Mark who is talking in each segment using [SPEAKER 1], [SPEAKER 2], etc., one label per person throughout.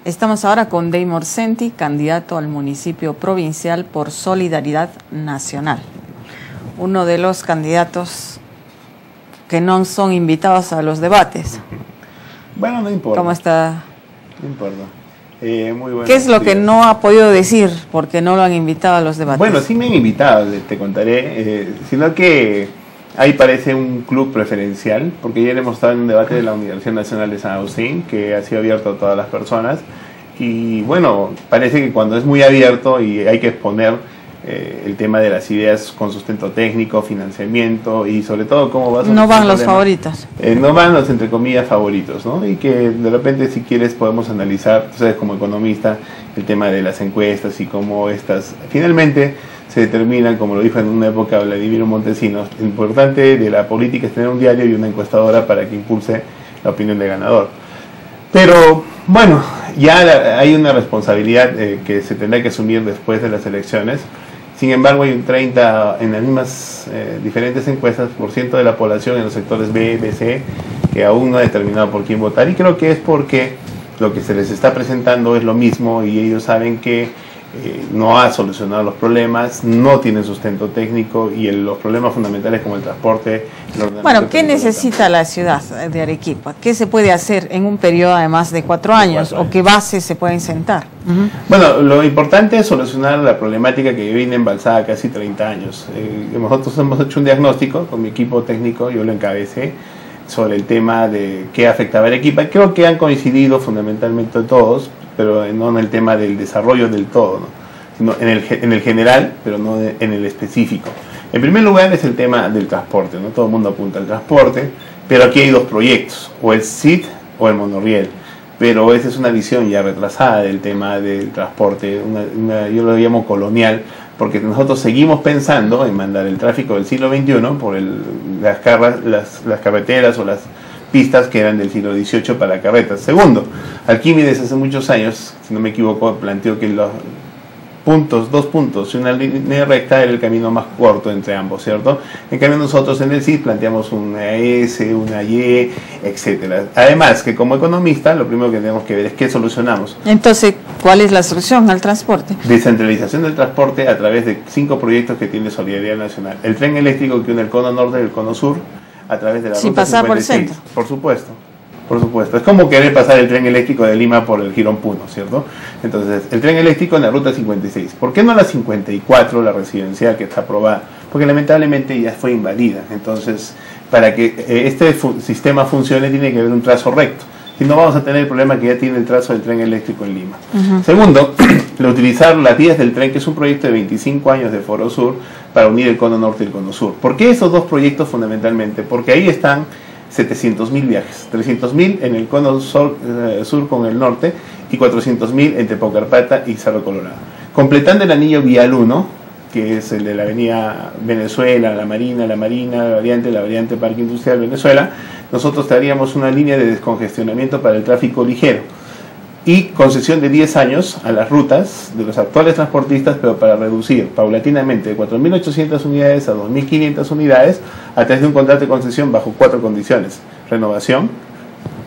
[SPEAKER 1] Estamos ahora con Deymar Senti, candidato al municipio provincial por Solidaridad Nacional. Uno de los candidatos que no son invitados a los debates.
[SPEAKER 2] Bueno, no importa.
[SPEAKER 1] ¿Cómo está?
[SPEAKER 2] No importa. Muy bueno.
[SPEAKER 1] ¿Qué es lo que no ha podido decir porque no lo han invitado a los debates?
[SPEAKER 2] Bueno, sí me han invitado, te contaré, sino que ahí parece un club preferencial, porque ayer hemos estado en un debate de la Universidad Nacional de San Agustín, que ha sido abierto a todas las personas, y bueno, parece que cuando es muy abierto y hay que exponer el tema de las ideas con sustento técnico, financiamiento y sobre todo cómo va a
[SPEAKER 1] no van los favoritos.
[SPEAKER 2] No van los, entre comillas, favoritos, ¿no? Y que de repente, si quieres, podemos analizar, tú sabes, como economista, el tema de las encuestas y cómo estas finalmente se determinan, como lo dijo en una época Vladimiro Montesinos. Lo importante de la política es tener un diario y una encuestadora para que impulse la opinión del ganador. Pero bueno, ya hay una responsabilidad que se tendrá que asumir después de las elecciones. Sin embargo, hay un 30 en las mismas diferentes encuestas por ciento de la población en los sectores B, B, C, que aún no ha determinado por quién votar. Y creo que es porque lo que se les está presentando es lo mismo y ellos saben que no ha solucionado los problemas, no tiene sustento técnico y los problemas fundamentales como el transporte.
[SPEAKER 1] Bueno, ¿qué necesita la ciudad de Arequipa? ¿Qué se puede hacer en un periodo además de 4 años? ¿O qué bases se pueden sentar?
[SPEAKER 2] Bueno, lo importante es solucionar la problemática que viene embalsada casi 30 años. Nosotros hemos hecho un diagnóstico con mi equipo técnico, yo lo encabecé, sobre el tema de qué afectaba a Arequipa. Creo que han coincidido fundamentalmente todos, pero no en el tema del desarrollo del todo, ¿no? Sino en el general, pero no en el específico. En primer lugar es el tema del transporte, ¿no? Todo el mundo apunta al transporte, pero aquí hay dos proyectos, o el CIT o el monorriel. Pero esa es una visión ya retrasada del tema del transporte, yo lo llamo colonial, porque nosotros seguimos pensando en mandar el tráfico del siglo XXI por las carreteras o las pistas que eran del siglo XVIII para carretas. Segundo, Arquímedes hace muchos años, si no me equivoco, planteó que los dos puntos y una línea recta era el camino más corto entre ambos, ¿cierto? En cambio nosotros en el CID planteamos una S, una Y, etcétera. Además que como economista lo primero que tenemos que ver es qué solucionamos.
[SPEAKER 1] Entonces, ¿cuál es la solución al transporte?
[SPEAKER 2] Descentralización del transporte a través de 5 proyectos que tiene Solidaridad Nacional. El tren eléctrico que une el cono norte y el cono sur a través de la
[SPEAKER 1] sin
[SPEAKER 2] ruta
[SPEAKER 1] pasar
[SPEAKER 2] 56.
[SPEAKER 1] por el centro.
[SPEAKER 2] Por supuesto. Por supuesto, es como querer pasar el tren eléctrico de Lima por el Girón Puno, ¿cierto? Entonces, el tren eléctrico en la ruta 56. ¿Por qué no la 54, la residencial que está aprobada? Porque lamentablemente ya fue invadida. Entonces, para que este sistema funcione tiene que haber un trazo recto. Si no, vamos a tener el problema que ya tiene el trazo del tren eléctrico en Lima. Segundo, utilizar las vías del tren, que es un proyecto de 25 años de Foro Sur, para unir el cono norte y el cono sur. ¿Por qué esos dos proyectos fundamentalmente? Porque ahí están 700.000 viajes, 300.000 en el cono sur con el norte y 400.000 entre Paucarpata y Cerro Colorado. Completando el anillo vial 1, que es el de la avenida Venezuela, la Marina, la variante Parque Industrial Venezuela, nosotros traeríamos una línea de descongestionamiento para el tráfico ligero y concesión de 10 años a las rutas de los actuales transportistas, pero para reducir paulatinamente de 4.800 unidades a 2.500 unidades a través de un contrato de concesión bajo 4 condiciones: renovación,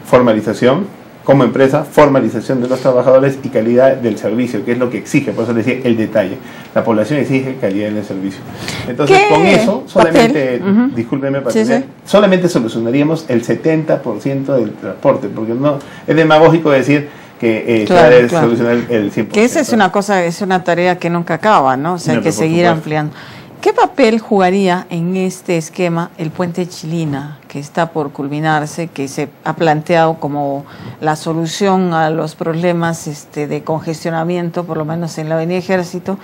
[SPEAKER 2] formalización como empresa, formalización de los trabajadores y calidad del servicio, que es lo que exige. Por eso les decía el detalle, la población exige calidad en el servicio. Entonces con eso solamente, discúlpeme para tener, solamente solucionaríamos el 70% del transporte, porque no es demagógico decir que claro. Solucionar el 100%.
[SPEAKER 1] Que esa es una cosa, es una tarea que nunca acaba, ¿no? O sea, hay que seguir ampliando. ¿Qué papel jugaría en este esquema el puente Chilina, que está por culminarse, que se ha planteado como la solución a los problemas de congestionamiento, por lo menos en la Avenida Ejército,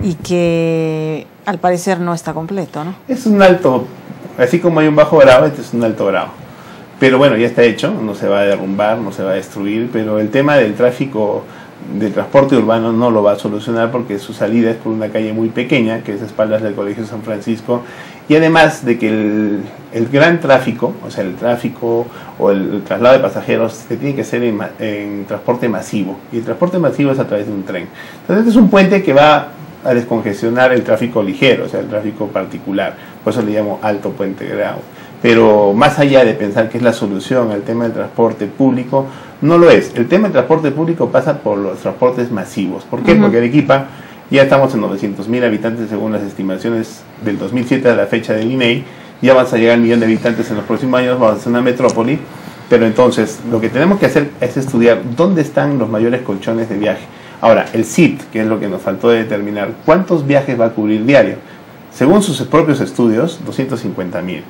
[SPEAKER 1] y que al parecer no está completo, ¿no? Es
[SPEAKER 2] un alto, así como hay un bajo grado, este es un alto grado. Pero bueno, ya está hecho, no se va a derrumbar, no se va a destruir, pero el tema del tráfico, del transporte urbano no lo va a solucionar porque su salida es por una calle muy pequeña, que es a espaldas del Colegio San Francisco, y además de que el gran tráfico, o sea, el tráfico o el traslado de pasajeros se tiene que hacer en transporte masivo, y el transporte masivo es a través de un tren. Entonces este es un puente que va a descongestionar el tráfico ligero, o sea, el tráfico particular, por eso le llamo alto puente grado. Pero más allá de pensar que es la solución al tema del transporte público, No lo es. El tema del transporte público pasa por los transportes masivos. ¿Por qué? Porque Arequipa ya estamos en 900.000 habitantes según las estimaciones del 2007 a la fecha del INEI. Ya vamos a llegar al 1.000.000 de habitantes en los próximos años, vamos a ser una metrópoli. Pero entonces, lo que tenemos que hacer es estudiar dónde están los mayores colchones de viaje. Ahora, el CIT, que es lo que nos faltó de determinar, ¿cuántos viajes va a cubrir diario? Según sus propios estudios, 250.000.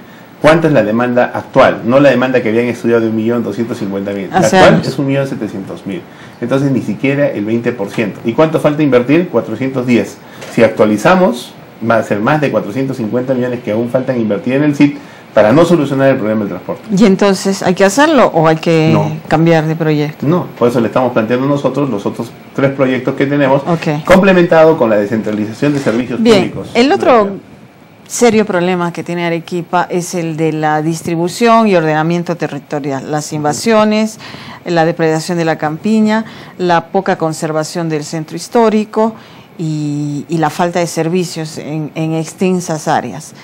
[SPEAKER 2] ¿Cuánta es la demanda actual? No la demanda que habían estudiado de 1.250.000. La actual es 1.700.000. Entonces, ni siquiera el 20%. ¿Y cuánto falta invertir? 410. Si actualizamos, va a ser más de 450 millones que aún faltan invertir en el CIT para no solucionar el problema del transporte.
[SPEAKER 1] ¿Y entonces hay que hacerlo o hay que cambiar de proyecto?
[SPEAKER 2] No, por eso le estamos planteando nosotros los otros 3 proyectos que tenemos, complementado con la descentralización de servicios públicos.
[SPEAKER 1] El otro serio problema que tiene Arequipa es el de la distribución y ordenamiento territorial, las invasiones, la depredación de la campiña, la poca conservación del centro histórico y la falta de servicios en extensas áreas.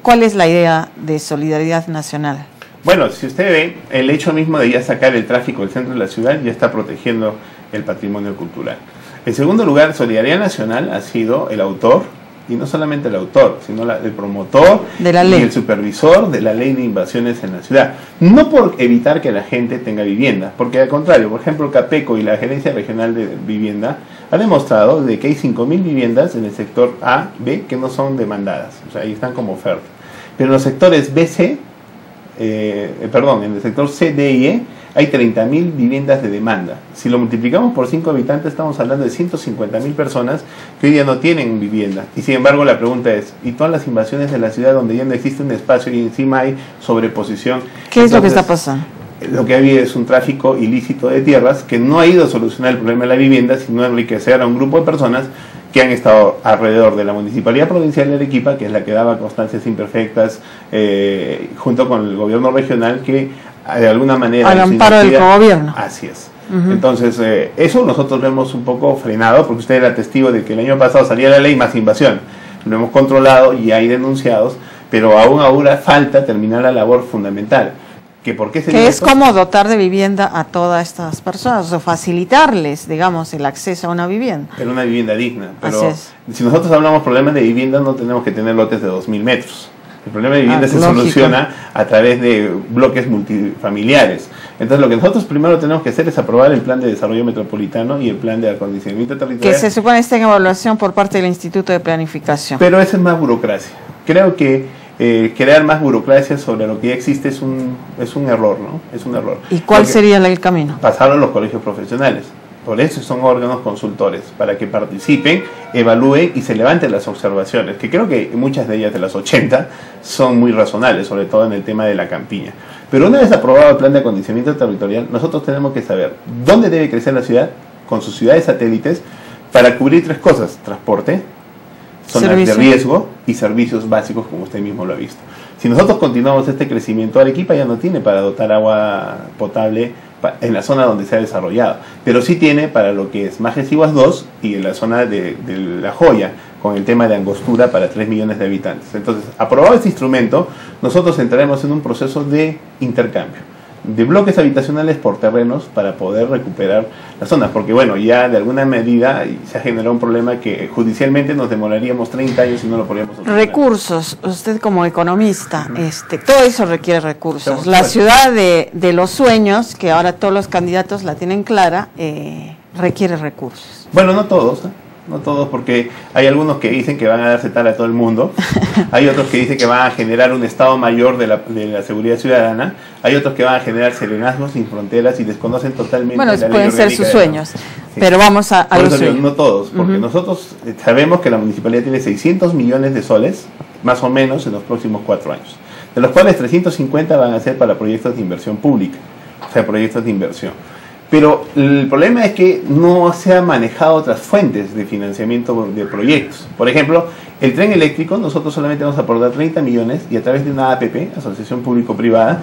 [SPEAKER 1] ¿Cuál es la idea de Solidaridad Nacional?
[SPEAKER 2] Bueno, si usted ve, el hecho mismo de ya sacar el tráfico del centro de la ciudad ya está protegiendo el patrimonio cultural. En segundo lugar, Solidaridad Nacional ha sido el autor, y no solamente el autor, sino el promotor de la ley y el supervisor de la ley de invasiones en la ciudad. No por evitar que la gente tenga vivienda, porque al contrario, por ejemplo, Capeco y la Gerencia Regional de Vivienda ha demostrado de que hay 5.000 viviendas en el sector A, B, que no son demandadas, o sea, ahí están como oferta. Pero en los sectores BC, en el sector C, D y E, hay 30.000 viviendas de demanda. Si lo multiplicamos por 5 habitantes, estamos hablando de 150.000 personas que hoy día no tienen vivienda. Y sin embargo, la pregunta es, ¿y todas las invasiones de la ciudad donde ya no existe un espacio y encima hay sobreposición?
[SPEAKER 1] ¿Qué es lo que está pasando?
[SPEAKER 2] Lo que ha habido es un tráfico ilícito de tierras que no ha ido a solucionar el problema de la vivienda, sino a enriquecer a un grupo de personas que han estado alrededor de la Municipalidad Provincial de Arequipa, que es la que daba constancias imperfectas, junto con el gobierno regional, que de alguna manera...
[SPEAKER 1] Al amparo del gobierno.
[SPEAKER 2] Así es. Entonces, eso nosotros lo hemos un poco frenado, porque usted era testigo de que el año pasado salía la ley más invasión. Lo hemos controlado y hay denunciados, pero aún ahora falta terminar la labor fundamental.
[SPEAKER 1] Que es como dotar de vivienda a todas estas personas, o facilitarles, digamos, el acceso a una vivienda.
[SPEAKER 2] Pero una vivienda digna. Pero si nosotros hablamos de problemas de vivienda, no tenemos que tener lotes de 2.000 metros. El problema de vivienda se soluciona a través de bloques multifamiliares. Entonces, lo que nosotros primero tenemos que hacer es aprobar el plan de desarrollo metropolitano y el plan de acondicionamiento territorial.
[SPEAKER 1] Que se supone esté en evaluación por parte del Instituto de Planificación.
[SPEAKER 2] Pero eso es más burocracia. Creo que crear más burocracia sobre lo que ya existe es un error, ¿no? Es un error.
[SPEAKER 1] ¿Y cuál sería el camino?
[SPEAKER 2] Pasarlo a los colegios profesionales. Por eso son órganos consultores, para que participen, evalúen y se levanten las observaciones, que creo que muchas de ellas, de las 80, son muy razonables, sobre todo en el tema de la campiña. Pero una vez aprobado el plan de acondicionamiento territorial, nosotros tenemos que saber dónde debe crecer la ciudad, con sus ciudades satélites, para cubrir 3 cosas: transporte, zonas de riesgo y servicios básicos, como usted mismo lo ha visto. Si nosotros continuamos este crecimiento, Arequipa ya no tiene para dotar agua potable en la zona donde se ha desarrollado, pero sí tiene para lo que es Majes Iguas 2 y en la zona de La Joya, con el tema de Angostura para 3 millones de habitantes. Entonces, aprobado este instrumento, nosotros entraremos en un proceso de intercambio de bloques habitacionales por terrenos para poder recuperar las zonas, porque bueno, ya de alguna medida se ha generado un problema que judicialmente nos demoraríamos 30 años y no lo podríamos solucionar.
[SPEAKER 1] Recursos, usted como economista, todo eso requiere recursos. La ciudad de los sueños, que ahora todos los candidatos la tienen clara, requiere recursos.
[SPEAKER 2] Bueno, no todos, no todos, porque hay algunos que dicen que van a darse tal a todo el mundo, hay otros que dicen que van a generar un Estado mayor de la seguridad ciudadana, hay otros que van a generar serenazgos sin fronteras y desconocen totalmente
[SPEAKER 1] la ley pueden ser sus sueños,
[SPEAKER 2] sí.
[SPEAKER 1] Pero vamos a los sueños.
[SPEAKER 2] No todos, porque nosotros sabemos que la municipalidad tiene 600 millones de soles, más o menos, en los próximos 4 años, de los cuales 350 van a ser para proyectos de inversión pública, o sea, proyectos de inversión. Pero el problema es que no se han manejado otras fuentes de financiamiento de proyectos. Por ejemplo, el tren eléctrico, nosotros solamente vamos a aportar 30 millones y a través de una APP, Asociación Público-Privada,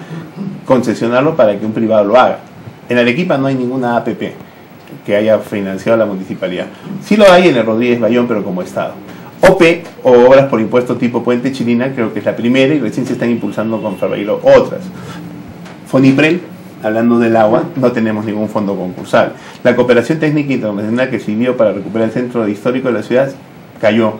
[SPEAKER 2] concesionarlo para que un privado lo haga. En Arequipa no hay ninguna APP que haya financiado la municipalidad. Sí lo hay en el Rodríguez Bayón, pero como Estado. OP, o Obras por Impuesto tipo Puente Chilina, creo que es la primera y recién se están impulsando con Ferreiro otras. Foniprel, hablando del agua, no tenemos ningún fondo concursal. La cooperación técnica internacional que sirvió para recuperar el centro histórico de la ciudad cayó.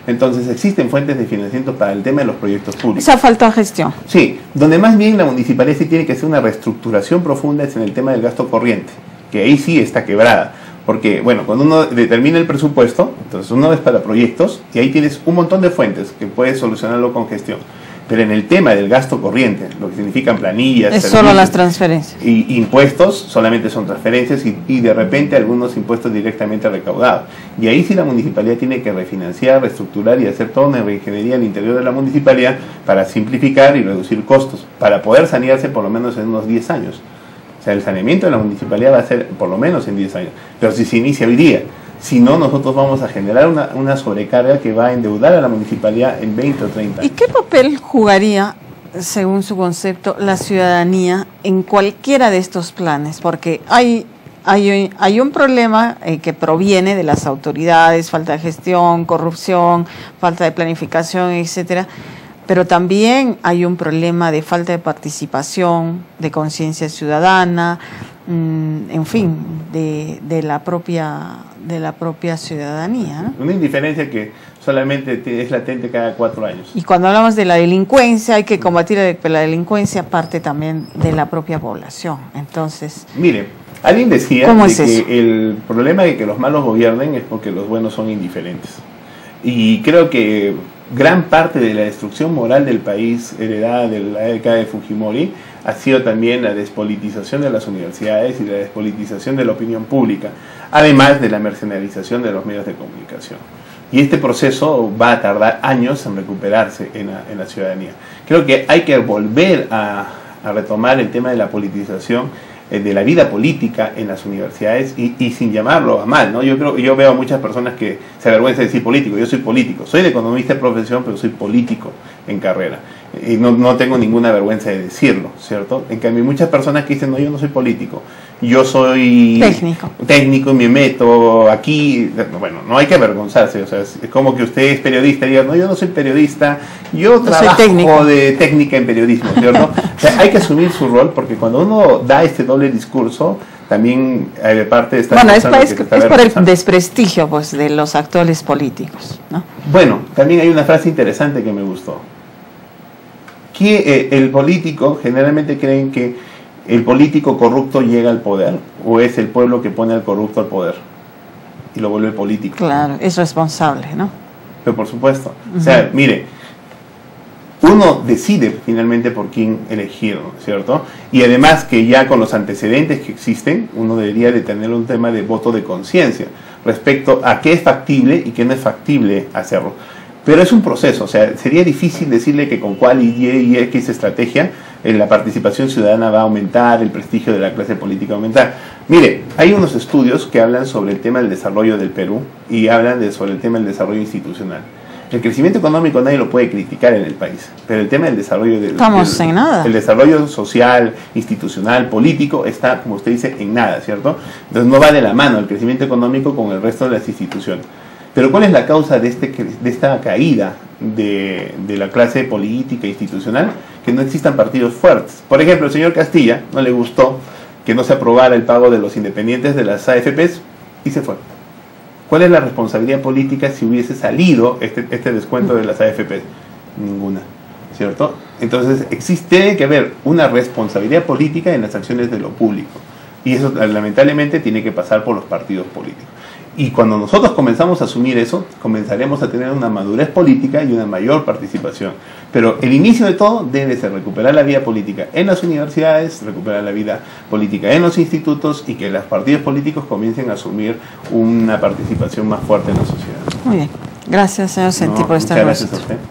[SPEAKER 2] Entonces existen fuentes de financiamiento para el tema de los proyectos públicos.
[SPEAKER 1] Esa falta de gestión.
[SPEAKER 2] Sí, donde más bien la municipalidad sí tiene que hacer una reestructuración profunda es en el tema del gasto corriente, que ahí sí está quebrada. Porque, bueno, cuando uno determina el presupuesto, entonces uno es para proyectos y ahí tienes un montón de fuentes que puedes solucionarlo con gestión. Pero en el tema del gasto corriente, lo que significan planillas,
[SPEAKER 1] es solo las transferencias.
[SPEAKER 2] Y impuestos, solamente son transferencias y de repente algunos impuestos directamente recaudados. Y ahí sí la municipalidad tiene que refinanciar, reestructurar y hacer toda una reingeniería al interior de la municipalidad para simplificar y reducir costos, para poder sanearse por lo menos en unos 10 años. O sea, el saneamiento de la municipalidad va a ser por lo menos en 10 años. Pero si se inicia hoy día, si no, nosotros vamos a generar una sobrecarga que va a endeudar a la municipalidad en 20 o 30 años.
[SPEAKER 1] ¿Y qué papel jugaría, según su concepto, la ciudadanía en cualquiera de estos planes? Porque hay un problema que proviene de las autoridades, falta de gestión, corrupción, falta de planificación, etcétera. Pero también hay un problema de falta de participación, de conciencia ciudadana, en fin, de la propia ciudadanía, ¿no?
[SPEAKER 2] Una indiferencia que solamente es latente cada 4 años.
[SPEAKER 1] Y cuando hablamos de la delincuencia, hay que combatir la delincuencia, parte también de la propia población. Entonces,
[SPEAKER 2] mire, alguien decía que el problema de que los malos gobiernen es porque los buenos son indiferentes. Y creo que gran parte de la destrucción moral del país heredada de la década de Fujimori ha sido también la despolitización de las universidades y la despolitización de la opinión pública, además de la mercenarización de los medios de comunicación. Y este proceso va a tardar años en recuperarse en la ciudadanía. Creo que hay que volver a retomar el tema de la politización de la vida política en las universidades y sin llamarlo a mal, ¿no? Yo veo a muchas personas que se avergüenzan de decir político. Yo soy político, soy de economista de profesión, pero soy político en carrera. Y no tengo ninguna vergüenza de decirlo, ¿cierto? En cambio, hay muchas personas que dicen, no, yo no soy político, yo soy técnico y me meto aquí. Bueno, no hay que avergonzarse, o sea, es como que usted es periodista y diga, no, yo no soy periodista, yo trabajo de técnica en periodismo, ¿cierto? O sea, hay que asumir su rol, porque cuando uno da este doble discurso, también hay de parte de esta...
[SPEAKER 1] Bueno, es por el desprestigio, pues, de los actuales políticos, ¿no?
[SPEAKER 2] Bueno, también hay una frase interesante que me gustó. Que el político, generalmente creen que el político corrupto llega al poder, o es el pueblo que pone al corrupto al poder y lo vuelve político.
[SPEAKER 1] Claro, es responsable, ¿no?
[SPEAKER 2] Pero por supuesto, o sea, mire, uno decide finalmente por quién elegir, ¿cierto? Y además que ya con los antecedentes que existen, uno debería de tener un tema de voto de conciencia respecto a qué es factible y qué no es factible hacerlo. Pero es un proceso, o sea, sería difícil decirle que con cuál y X estrategia la participación ciudadana va a aumentar, el prestigio de la clase política va a aumentar. Mire, hay unos estudios que hablan sobre el tema del desarrollo del Perú y hablan sobre el tema del desarrollo institucional. El crecimiento económico nadie lo puede criticar en el país, pero el tema del desarrollo el desarrollo social, institucional, político está, como usted dice, en nada, ¿cierto? Entonces no va de la mano el crecimiento económico con el resto de las instituciones. Pero ¿cuál es la causa de esta caída de la clase política e institucional? Que no existan partidos fuertes. Por ejemplo, el señor Castilla no le gustó que no se aprobara el pago de los independientes de las AFPs y se fue. ¿Cuál es la responsabilidad política si hubiese salido este descuento de las AFPs? Ninguna, ¿cierto? Entonces tiene que haber una responsabilidad política en las acciones de lo público. Y eso lamentablemente tiene que pasar por los partidos políticos. Y cuando nosotros comenzamos a asumir eso, comenzaremos a tener una madurez política y una mayor participación. Pero el inicio de todo debe ser recuperar la vida política en las universidades, recuperar la vida política en los institutos y que los partidos políticos comiencen a asumir una participación más fuerte en la sociedad.
[SPEAKER 1] Muy bien. Gracias, señor Sentí, por estar con nosotros.
[SPEAKER 2] Gracias a usted.